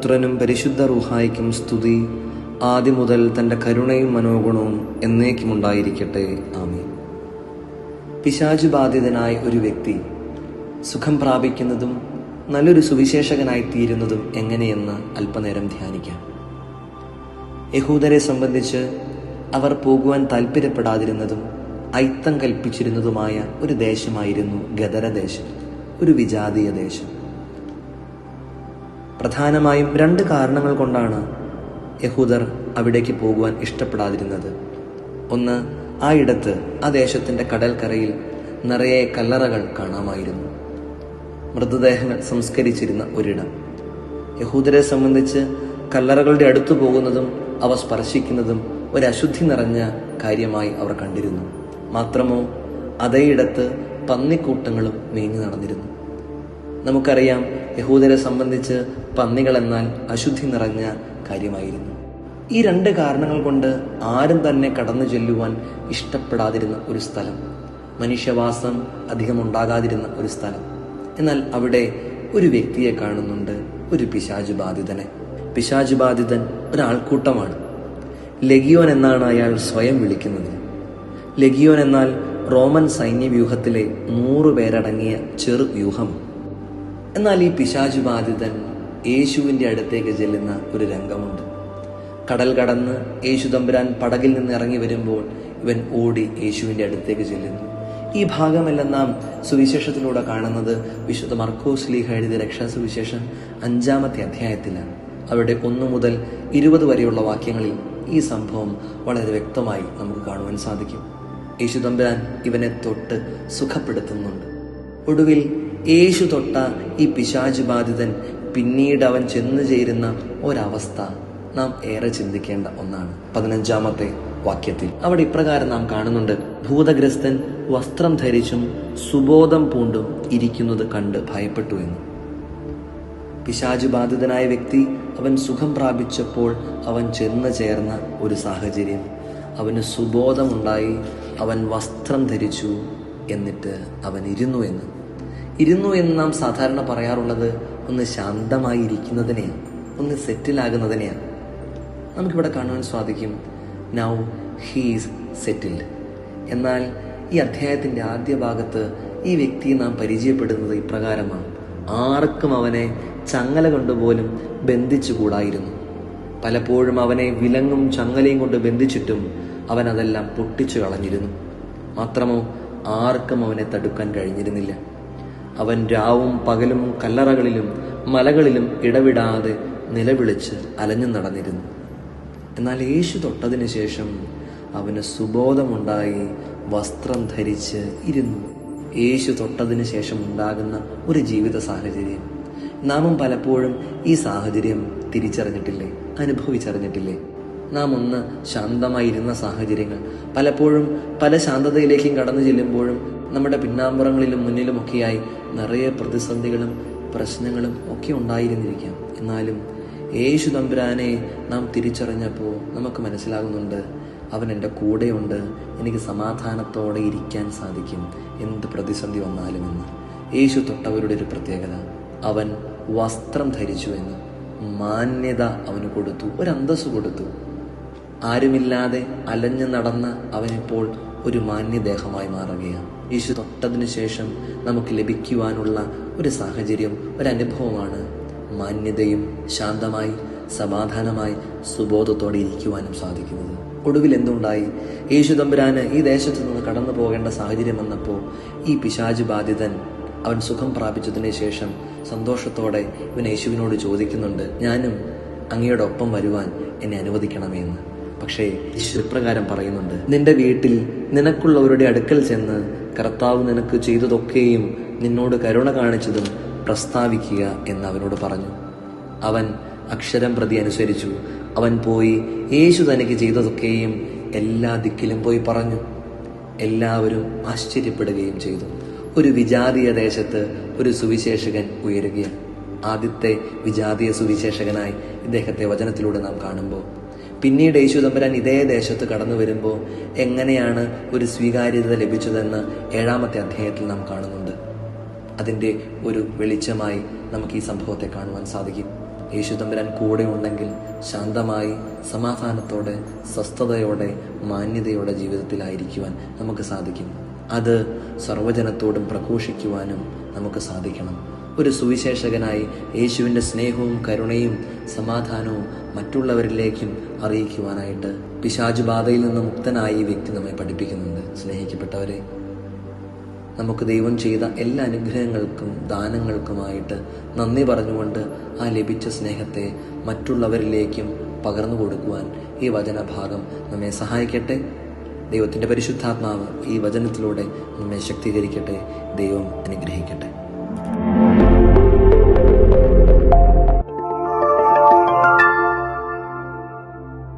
പുത്രനും പരിശുദ്ധ റൂഹായിക്കും സ്തുതി, ആദ്യം മുതൽ തൻ്റെ കരുണയും മനോഗുണവും എന്നേക്കും ഉണ്ടായിരിക്കട്ടെ. ആമീൻ. പിശാച് ബാധിതനായ ഒരു വ്യക്തി സുഖം പ്രാപിക്കുന്നതും നല്ലൊരു സുവിശേഷകനായി തീരുന്നതും എങ്ങനെയെന്ന് അല്പനേരം ധ്യാനിക്കാം. യഹൂദരെ സംബന്ധിച്ച് അവർ പോകുവാൻ താല്പര്യപ്പെടാതിരുന്നതും അയിത്തം കൽപ്പിച്ചിരുന്നതുമായ ഒരു ദേശമായിരുന്നു ഗദരദേശം, ഒരു വിജാതീയ ദേശം. പ്രധാനമായും 2 കാരണങ്ങൾ കൊണ്ടാണ് യഹൂദർ അവിടേക്ക് പോകുവാൻ ഇഷ്ടപ്പെടാതിരുന്നത്. ഒന്ന്, ആ ഇടത്ത്, ആ ദേശത്തിൻ്റെ കടൽക്കരയിൽ നിറയെ കല്ലറകൾ കാണാമായിരുന്നു. മൃതദേഹങ്ങൾ സംസ്കരിച്ചിരുന്ന ഒരിടം. യഹൂദരെ സംബന്ധിച്ച് കല്ലറകളുടെ അടുത്തു പോകുന്നതും അവ സ്പർശിക്കുന്നതും ഒരശുദ്ധി നിറഞ്ഞ കാര്യമായി അവർ കണ്ടിരുന്നു. മാത്രമോ അതേയിടത്ത് പന്നിക്കൂട്ടങ്ങളും മേഞ്ഞു നടന്നിരുന്നു. നമുക്കറിയാം, യഹൂദരെ സംബന്ധിച്ച് പന്നികൾ എന്നാൽ അശുദ്ധി നിറഞ്ഞ കാര്യമായിരുന്നു. ഈ 2 കാരണങ്ങൾ കൊണ്ട് ആരും തന്നെ കടന്നു ചെല്ലുവാൻ ഇഷ്ടപ്പെടാതിരുന്ന ഒരു സ്ഥലം, മനുഷ്യവാസം അധികം ഉണ്ടാകാതിരുന്ന ഒരു സ്ഥലം. എന്നാൽ അവിടെ ഒരു വ്യക്തിയെ കാണുന്നുണ്ട്, ഒരു പിശാച് ബാധിതനെ. പിശാച് ബാധിതൻ ഒരാൾക്കൂട്ടമാണ്. ലെഗിയോൻ എന്നാണ് അയാൾ സ്വയം വിളിക്കുന്നത്. ലെഗിയോൻ എന്നാൽ റോമൻ സൈന്യവ്യൂഹത്തിലെ 100 പേരടങ്ങിയ ചെറു വ്യൂഹം. എന്നാൽ ഈ പിശാച് ബാധിതൻ യേശുവിൻ്റെ അടുത്തേക്ക് ചെല്ലുന്ന ഒരു രംഗമുണ്ട്. കടൽ കടന്ന് യേശു തമ്പുരാൻ പടകിൽ നിന്ന് ഇറങ്ങി വരുമ്പോൾ ഇവൻ ഓടി യേശുവിൻ്റെ അടുത്തേക്ക് ചെല്ലുന്നു. ഈ ഭാഗമെല്ലാം നാം സുവിശേഷത്തിലൂടെ കാണുന്നത് വിശുദ്ധ മർക്കോസ് ശ്ലീഹ എഴുതിയ രക്ഷാസുവിശേഷം 5-ാമത്തെ അധ്യായത്തിലാണ്. അവിടെ 1 മുതൽ 20 വരെയുള്ള വാക്യങ്ങളിൽ ഈ സംഭവം വളരെ വ്യക്തമായി നമുക്ക് കാണുവാൻ സാധിക്കും. യേശു തമ്പുരാൻ ഇവനെ തൊട്ട് സുഖപ്പെടുത്തുന്നുണ്ട്. ഒടുവിൽ യേശു തൊട്ട ഈ പിശാച് ബാധിതൻ പിന്നീട് അവൻ ചെന്നു ചേരുന്ന ഒരവസ്ഥ നാം ഏറെ ചിന്തിക്കേണ്ട ഒന്നാണ്. 15-ാമത്തെ വാക്യത്തിൽ അവിടെ ഇപ്രകാരം നാം കാണുന്നുണ്ട്: ഭൂതഗ്രസ്തൻ വസ്ത്രം ധരിച്ചും സുബോധം പൂണ്ടും ഇരിക്കുന്നത് കണ്ട് ഭയപ്പെട്ടു എന്ന്. പിശാച് ബാധിതനായ വ്യക്തി അവൻ സുഖം പ്രാപിച്ചപ്പോൾ അവൻ ചെന്ന് ചേർന്ന ഒരു സാഹചര്യം, അവന് സുബോധമുണ്ടായി, അവൻ വസ്ത്രം ധരിച്ചു, എന്നിട്ട് അവൻ ഇരുന്നു എന്ന് നാം സാധാരണ പറയാറുള്ളത് ഒന്ന് ശാന്തമായി ഇരിക്കുന്നതിനെയാണ്, ഒന്ന് സെറ്റിലാകുന്നതിനെയാണ്. നമുക്കിവിടെ കാണുവാൻ സാധിക്കും, നൗ ഹീസ് സെറ്റിൽഡ്. എന്നാൽ ഈ അധ്യായത്തിൻ്റെ ആദ്യ ഭാഗത്ത് ഈ വ്യക്തിയെ നാം പരിചയപ്പെടുന്നത് ഇപ്രകാരമാണ്: ആർക്കും അവനെ ചങ്ങല കൊണ്ടുപോലും ബന്ധിച്ചുകൂടായിരുന്നു. പലപ്പോഴും അവനെ വിലങ്ങും ചങ്ങലയും കൊണ്ട് ബന്ധിച്ചിട്ടും അവൻ അതെല്ലാം പൊട്ടിച്ചു കളഞ്ഞിരുന്നു. മാത്രമോ ആർക്കും അവനെ തടുക്കാൻ കഴിഞ്ഞിരുന്നില്ല. അവൻ രാവും പകലും കല്ലറകളിലും മലകളിലും ഇടവിടാതെ നിലവിളിച്ച് അലഞ്ഞു നടന്നിരുന്നു. എന്നാൽ യേശു തൊട്ടതിന് ശേഷം അവന് സുബോധമുണ്ടായി, വസ്ത്രം ധരിച്ച് ഇരുന്നു. യേശു തൊട്ടതിന് ശേഷം ഉണ്ടാകുന്ന ഒരു ജീവിത സാഹചര്യം നാമും പലപ്പോഴും ഈ സാഹചര്യം തിരിച്ചറിഞ്ഞിട്ടില്ലേ, അനുഭവിച്ചറിഞ്ഞിട്ടില്ലേ? നാം ഒന്ന് ശാന്തമായിരുന്ന സാഹചര്യങ്ങൾ പലപ്പോഴും പല ശാന്തതയിലേക്കും കടന്നു ചെല്ലുമ്പോഴും നമ്മുടെ പിന്നാമ്പുറങ്ങളിലും മുന്നിലുമൊക്കെയായി നിറയെ പ്രതിസന്ധികളും പ്രശ്നങ്ങളും ഒക്കെ ഉണ്ടായിരുന്നിരിക്കാം. എന്നാലും യേശു തമ്പുരാനെ നാം തിരിച്ചറിഞ്ഞപ്പോൾ നമുക്ക് മനസ്സിലാകുന്നുണ്ട്, അവൻ എൻ്റെ കൂടെയുണ്ട്, എനിക്ക് സമാധാനത്തോടെ ഇരിക്കാൻ സാധിക്കും എന്ത് പ്രതിസന്ധി വന്നാലുമെന്ന്. യേശു തൊട്ടവരുടെ ഒരു പ്രത്യേകത, അവൻ വസ്ത്രം ധരിച്ചു എന്ന്, മാന്യത അവന് കൊടുത്തു, ഒരു അന്തസ്സ് കൊടുത്തു. ആരുമില്ലാതെ അലഞ്ഞു നടന്ന അവനിപ്പോൾ ഒരു മാന്യദേഹമായി മാറുകയാണ്. യേശു തൊട്ടതിന് ശേഷം നമുക്ക് ലഭിക്കുവാനുള്ള ഒരു സാഹചര്യം, ഒരനുഭവമാണ് മാന്യതയും ശാന്തമായി സമാധാനമായി സുബോധത്തോടെ ഇരിക്കുവാനും സാധിക്കുന്നത്. ഒടുവിൽ എന്തുണ്ടായി? യേശു തമ്പുരാന് ഈ ദേശത്തു നിന്ന് കടന്നു പോകേണ്ട സാഹചര്യം വന്നപ്പോൾ ഈ പിശാച് ബാധിതൻ അവൻ സുഖം പ്രാപിച്ചതിന് ശേഷം സന്തോഷത്തോടെ ഇവൻ യേശുവിനോട് ചോദിക്കുന്നുണ്ട്, ഞാനും അങ്ങയുടെ ഒപ്പം വരുവാൻ എന്നെ അനുവദിക്കണമേ എന്ന്. പക്ഷേ യേശു ഇപ്രകാരം പറയുന്നുണ്ട്, നിന്റെ വീട്ടിൽ നിനക്കുള്ളവരുടെ അടുക്കൽ ചെന്ന് കർത്താവ് നിനക്ക് ചെയ്തതൊക്കെയും നിന്നോട് കരുണ കാണിച്ചതും പ്രസ്താവിക്കുക എന്ന് അവനോട് പറഞ്ഞു. അവൻ അക്ഷരം പ്രതി അനുസരിച്ചു. അവൻ പോയി യേശു തനിക്ക് ചെയ്തതൊക്കെയും എല്ലാ ദിക്കിലും പോയി പറഞ്ഞു. എല്ലാവരും ആശ്ചര്യപ്പെടുകയും ചെയ്തു. ഒരു വിജാതീയ ദേശത്ത് ഒരു സുവിശേഷകൻ ഉയരുകയാണ്. ആദ്യത്തെ വിജാതീയ സുവിശേഷകനായി ഇദ്ദേഹത്തെ വചനത്തിലൂടെ നാം കാണുമ്പോൾ, പിന്നീട് യേശു തമ്പുരാൻ ഇതേ ദേശത്ത് കടന്നു വരുമ്പോൾ എങ്ങനെയാണ് ഒരു സ്വീകാര്യത ലഭിച്ചതെന്ന് 7-ാമത്തെ അധ്യായത്തിൽ നാം കാണുന്നുണ്ട്. അതിൻ്റെ ഒരു വെളിച്ചമായി നമുക്ക് ഈ സംഭവത്തെ കാണുവാൻ സാധിക്കും. യേശു തമ്പുരാൻ കൂടെ ഉണ്ടെങ്കിൽ ശാന്തമായി സമാധാനത്തോടെ സ്വസ്ഥതയോടെ മാന്യതയോടെ ജീവിതത്തിലായിരിക്കുവാൻ നമുക്ക് സാധിക്കും. അത് സർവ്വജനത്തോടും പ്രഘോഷിക്കുവാനും നമുക്ക് സാധിക്കണം. ഒരു സുവിശേഷകനായി യേശുവിൻ്റെ സ്നേഹവും കരുണയും സമാധാനവും മറ്റുള്ളവരിലേക്കും അറിയിക്കുവാനായിട്ട് പിശാചു ബാധയിൽ നിന്ന് മുക്തനായി ഈ വ്യക്തി നമ്മെ പഠിപ്പിക്കുന്നുണ്ട്. സ്നേഹിക്കപ്പെട്ടവരെ, നമുക്ക് ദൈവം ചെയ്ത എല്ലാ അനുഗ്രഹങ്ങൾക്കും ദാനങ്ങൾക്കുമായിട്ട് നന്ദി പറഞ്ഞുകൊണ്ട് ആ ലഭിച്ച സ്നേഹത്തെ മറ്റുള്ളവരിലേക്കും പകർന്നു കൊടുക്കുവാൻ ഈ വചനഭാഗം നമ്മെ സഹായിക്കട്ടെ. ദൈവത്തിൻ്റെ പരിശുദ്ധാത്മാവ് ഈ വചനത്തിലൂടെ നമ്മെ ശക്തീകരിക്കട്ടെ. ദൈവം അനുഗ്രഹിക്കട്ടെ.